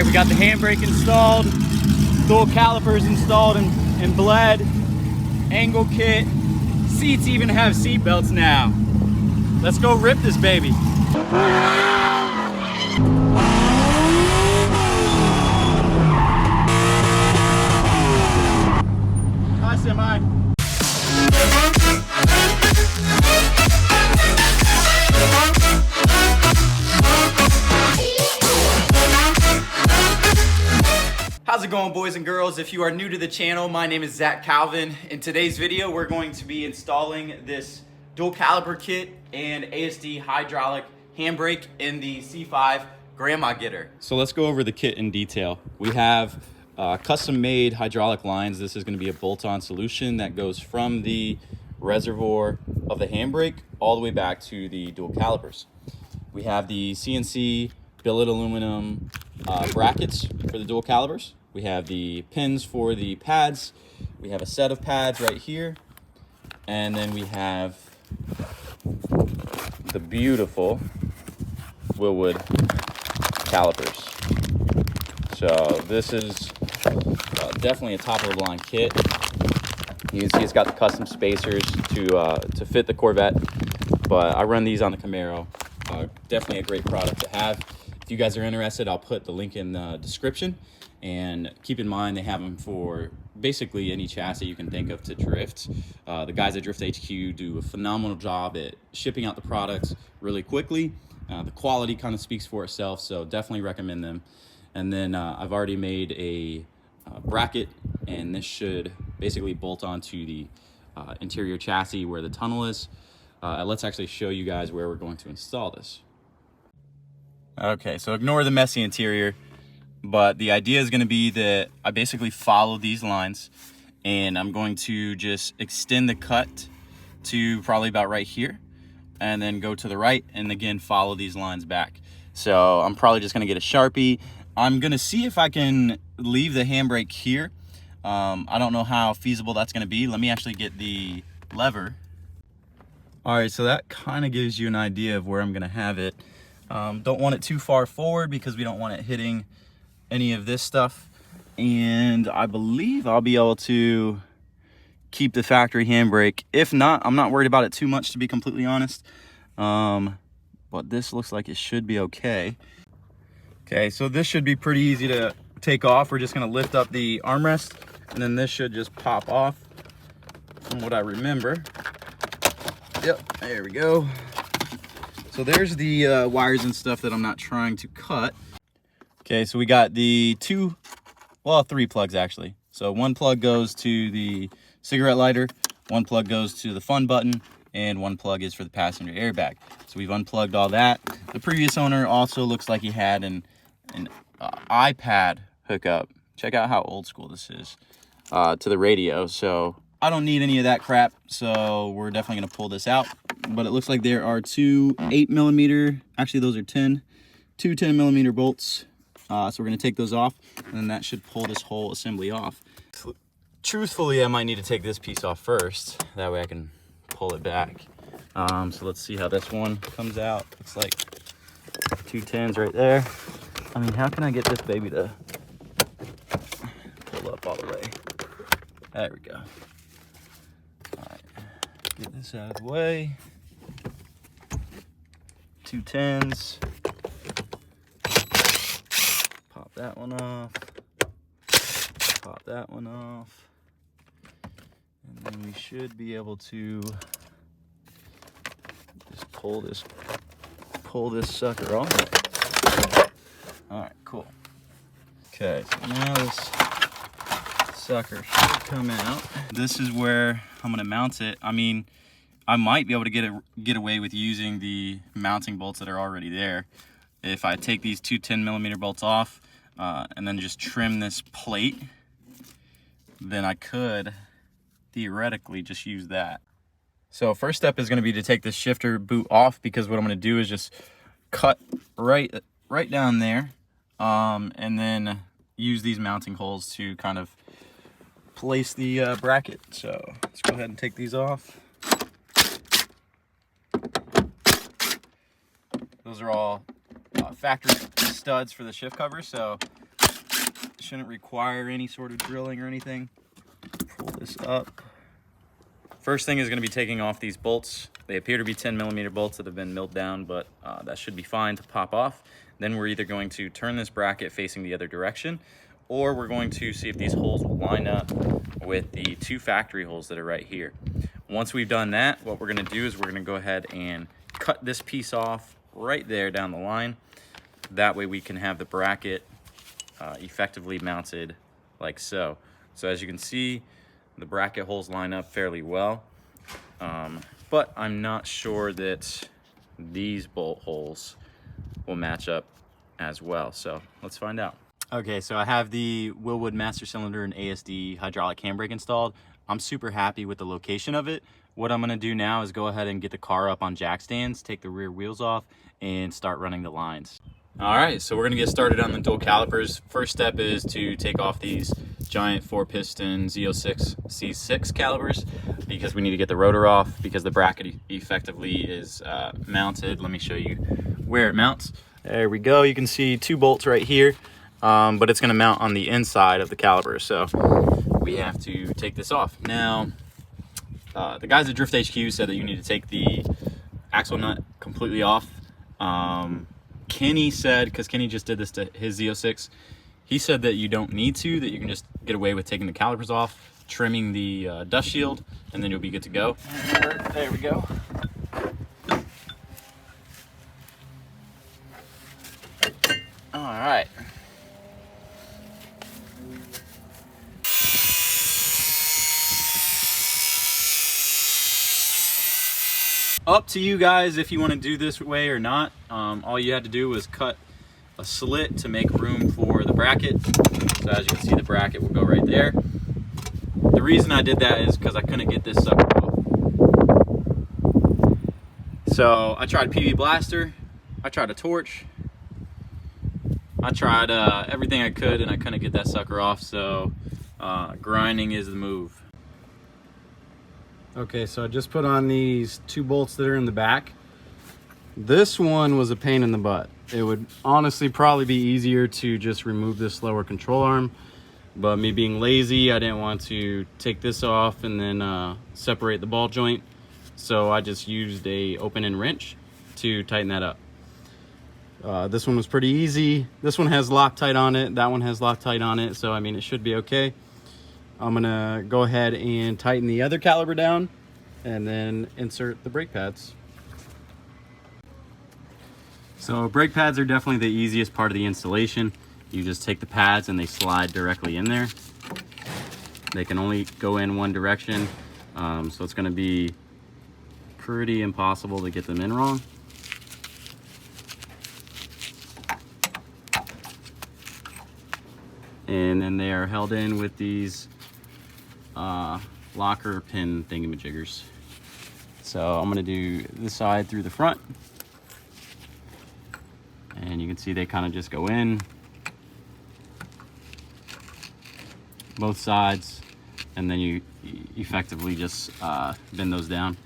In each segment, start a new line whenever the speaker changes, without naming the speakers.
right, we got the handbrake installed, dual calipers installed and bled, angle kit, seats even have seat belts now. Let's go rip this baby. Hi, Semi. How's it going, boys and girls? If you are new to the channel, my name is Zach Calvin. In today's video, we're going to be installing this dual caliper kit and ASD hydraulic handbrake in the C5 Grandma Getter. So let's go over the kit in detail. We have custom-made hydraulic lines. This is going to be a bolt-on solution that goes from the reservoir of the handbrake all the way back to the dual calipers. We have the CNC billet aluminum brackets for the dual calipers. We have the pins for the pads. We have a set of pads right here. And then we have the beautiful Wilwood calipers. So this is definitely a top of the line kit. You can see it's got the custom spacers to fit the Corvette, but I run these on the Camaro. Definitely a great product to have. If you guys are interested, I'll put the link in the description. And keep in mind, they have them for basically any chassis you can think of to drift. The guys at Drift HQ do a phenomenal job at shipping out the products really quickly. The quality kind of speaks for itself, so definitely recommend them. And then I've already made a bracket, and this should basically bolt onto the interior chassis where the tunnel is. Let's actually show you guys where we're going to install this. Okay, so ignore the messy interior. But the idea is going to be that I basically follow these lines, and I'm going to just extend the cut to probably about right here, and then go to the right and again follow these lines back. So I'm probably just going to get a Sharpie. I'm going to see if I can leave the handbrake here. I don't know how feasible that's going to be. Let me actually get the lever. All right, so that kind of gives you an idea of where I'm going to have it. Don't want it too far forward because we don't want it hitting any of this stuff, and I believe I'll be able to keep the factory handbrake. If not, I'm not worried about it too much, to be completely honest. But this looks like it should be okay. Okay, so this should be pretty easy to take off. We're just going to lift up the armrest, and then this should just pop off from what I remember. Yep, there we go. So there's the wires and stuff that I'm not trying to cut. Okay, so we got the three plugs actually. So one plug goes to the cigarette lighter, one plug goes to the fun button, and one plug is for the passenger airbag. So we've unplugged all that. The previous owner also looks like he had an iPad hookup. Check out how old school this is to the radio. So I don't need any of that crap, so we're definitely gonna pull this out. But it looks like there are two 8mm, actually those are 10 10mm bolts. So we're going to take those off, and then that should pull this whole assembly off. Truthfully, I might need to take this piece off first. That way I can pull it back. So let's see how this one comes out. Looks like 2 10s right there. I mean, how can I get this baby to pull up all the way? There we go. All right, get this out of the way. 2 10s. That one off, pop that one off, and then we should be able to just pull this sucker off. All right, cool. Okay, so now this sucker should come out. This is where I'm gonna mount it. I mean, I might be able to get away with using the mounting bolts that are already there. If I take these two 10mm bolts off, and then just trim this plate, then I could theoretically just use that. So first step is going to be to take this shifter boot off, because what I'm going to do is just cut right down there, and then use these mounting holes to kind of place the bracket. So let's go ahead and take these off. Those are all factory studs for the shift cover, so Shouldn't require any sort of drilling or anything. Pull this up. First thing is going to be taking off these bolts. They appear to be 10mm bolts that have been milled down, but that should be fine to pop off. Then we're either going to turn this bracket facing the other direction, or we're going to see if these holes will line up with the 2 factory holes that are right here. Once we've done that, what we're going to do is we're going to go ahead and cut this piece off right there down the line. That way we can have the bracket effectively mounted like so. So as you can see, the bracket holes line up fairly well, but I'm not sure that these bolt holes will match up as well. So let's find out. Okay, so I have the Willwood master cylinder and ASD hydraulic handbrake installed. I'm super happy with the location of it. What I'm gonna do now is go ahead and get the car up on jack stands, take the rear wheels off, and start running the lines. All right, so we're gonna get started on the dual calipers. First step is to take off these giant 4-piston Z06 C6 calipers because we need to get the rotor off because the bracket effectively is mounted. Let me show you where it mounts. There we go. You can see 2 bolts right here, but it's going to mount on the inside of the caliper. So we have to take this off. Now, the guys at Drift HQ said that you need to take the axle nut completely off. Kenny said, because Kenny just did this to his Z06, he said that you don't need to, that you can just get away with taking the calipers off, trimming the dust shield, and then you'll be good to go. There we go. All right. Up to you guys if you want to do this way or not. All you had to do was cut a slit to make room for the bracket. So as you can see, the bracket will go right there. The reason I did that is because I couldn't get this sucker off. So I tried PV Blaster, I tried a torch, I tried everything I could, and I couldn't get that sucker off. So grinding is the move.
Okay, so I just put on these 2 bolts that are in the back. This one was a pain in the butt. It would honestly probably be easier to just remove this lower control arm, but me being lazy, I didn't want to take this off and then separate the ball joint. So I just used a open end wrench to tighten that up. This one was pretty easy. This one has Loctite on it. That one has Loctite on it. So I mean, it should be okay. I'm gonna go ahead and tighten the other caliper down and then insert the brake pads. So brake pads are definitely the easiest part of the installation. You just take the pads and they slide directly in there. They can only go in one direction, so it's gonna be pretty impossible to get them in wrong. And then they are held in with these locker pin thingamajiggers. So I'm gonna do this side through the front. And you can see they kind of just go in both sides, and then you effectively just bend those down.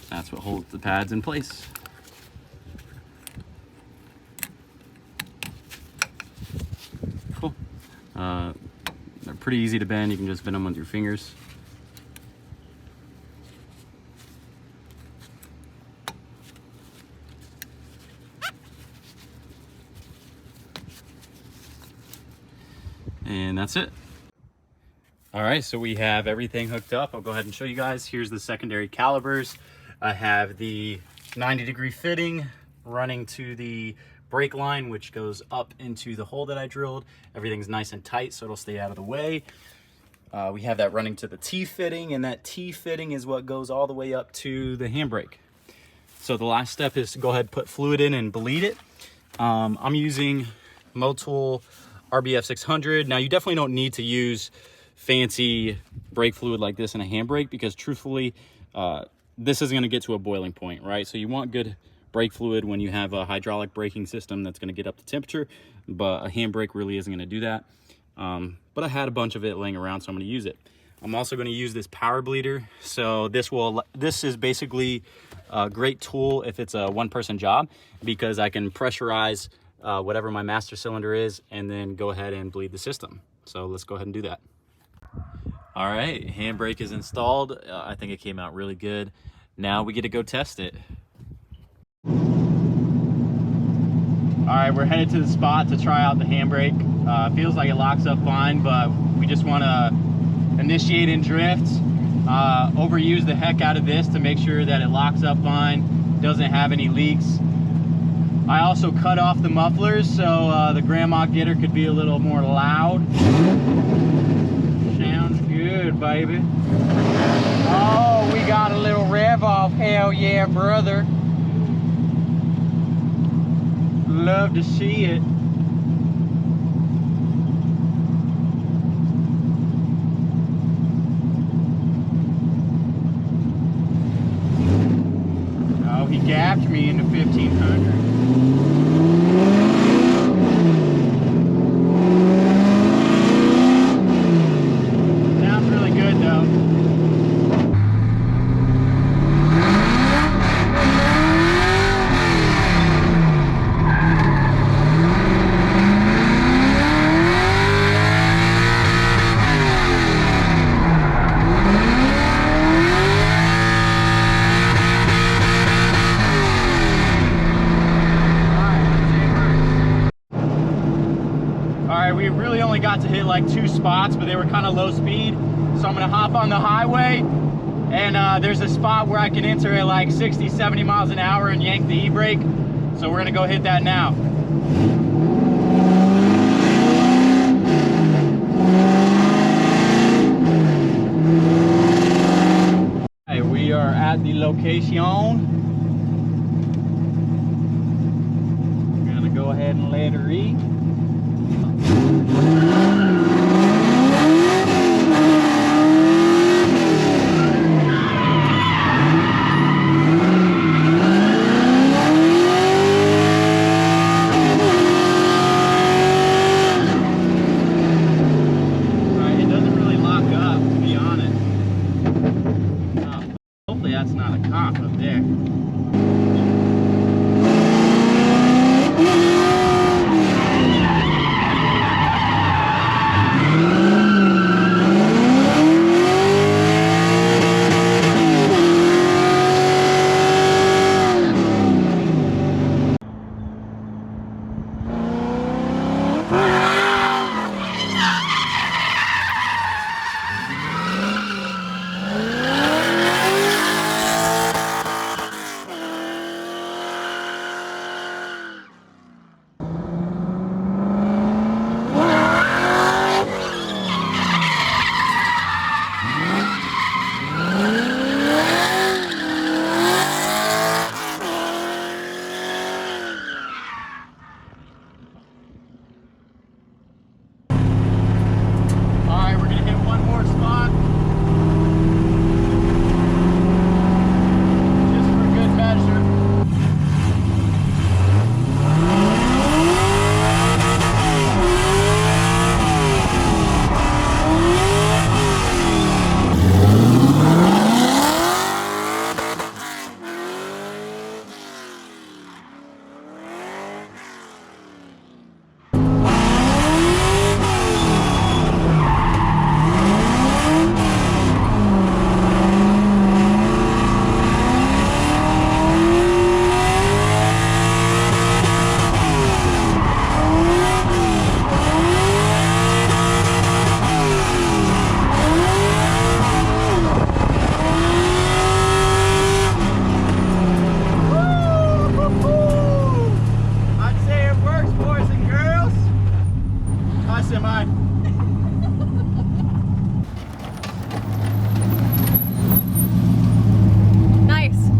That's what holds the pads in place. Cool. They're pretty easy to bend. You can just bend them with your fingers. And that's it. All right, so we have everything hooked up. I'll go ahead and show you guys. Here's the secondary calipers. I have the 90-degree fitting running to the brake line, which goes up into the hole that I drilled. Everything's nice and tight, so it'll stay out of the way. We have that running to the T-fitting, and that T-fitting is what goes all the way up to the handbrake. So the last step is to go ahead and put fluid in and bleed it. I'm using Motul RBF 600. Now, you definitely don't need to use fancy brake fluid like this in a handbrake because truthfully, this is going to get to a boiling point, right? So you want good brake fluid when you have a hydraulic braking system that's going to get up to temperature, but a handbrake really isn't going to do that. But I had a bunch of it laying around, so I'm going to use it. I'm also going to use this power bleeder. So this is basically a great tool if it's a one-person job because I can pressurize whatever my master cylinder is, and then go ahead and bleed the system. So let's go ahead and do that. All right, handbrake is installed. I think it came out really good. Now we get to go test it. All right, we're headed to the spot to try out the handbrake. Feels like it locks up fine, but we just want to initiate in drift. Overuse the heck out of this to make sure that it locks up fine, doesn't have any leaks. I also cut off the mufflers so the grandma getter could be a little more loud. Sounds good, baby. Oh, we got a little rev off. Hell yeah, brother. Love to see it. Oh, he gapped me into 1500. We really only got to hit like 2 spots, but they were kind of low speed. So I'm gonna hop on the highway, and there's a spot where I can enter at like 60, 70 miles an hour and yank the e-brake. So we're gonna go hit that now. Hey, we are at the location. We're gonna go ahead and let her eat. Hopefully that's not a cop up there.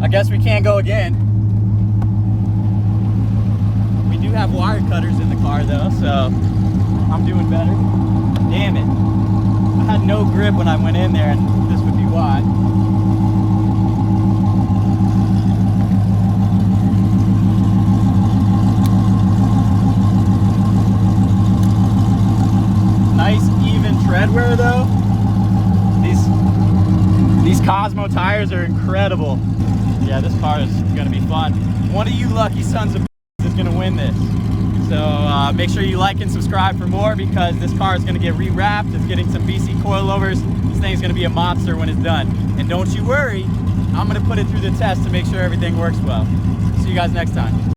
I guess we can't go again. We do have wire cutters in the car though, so I'm doing better. Damn it. I had no grip when I went in there, and this would be why. Nice even tread wear though. These Cosmo tires are incredible. Yeah, this car is gonna be fun. One of you lucky sons of is gonna win this. So make sure you like and subscribe for more, because this car is going to get rewrapped. It's getting some BC coilovers. This thing's going to be a monster when it's done. And don't you worry, I'm going to put it through the test to make sure everything works well. See you guys next time.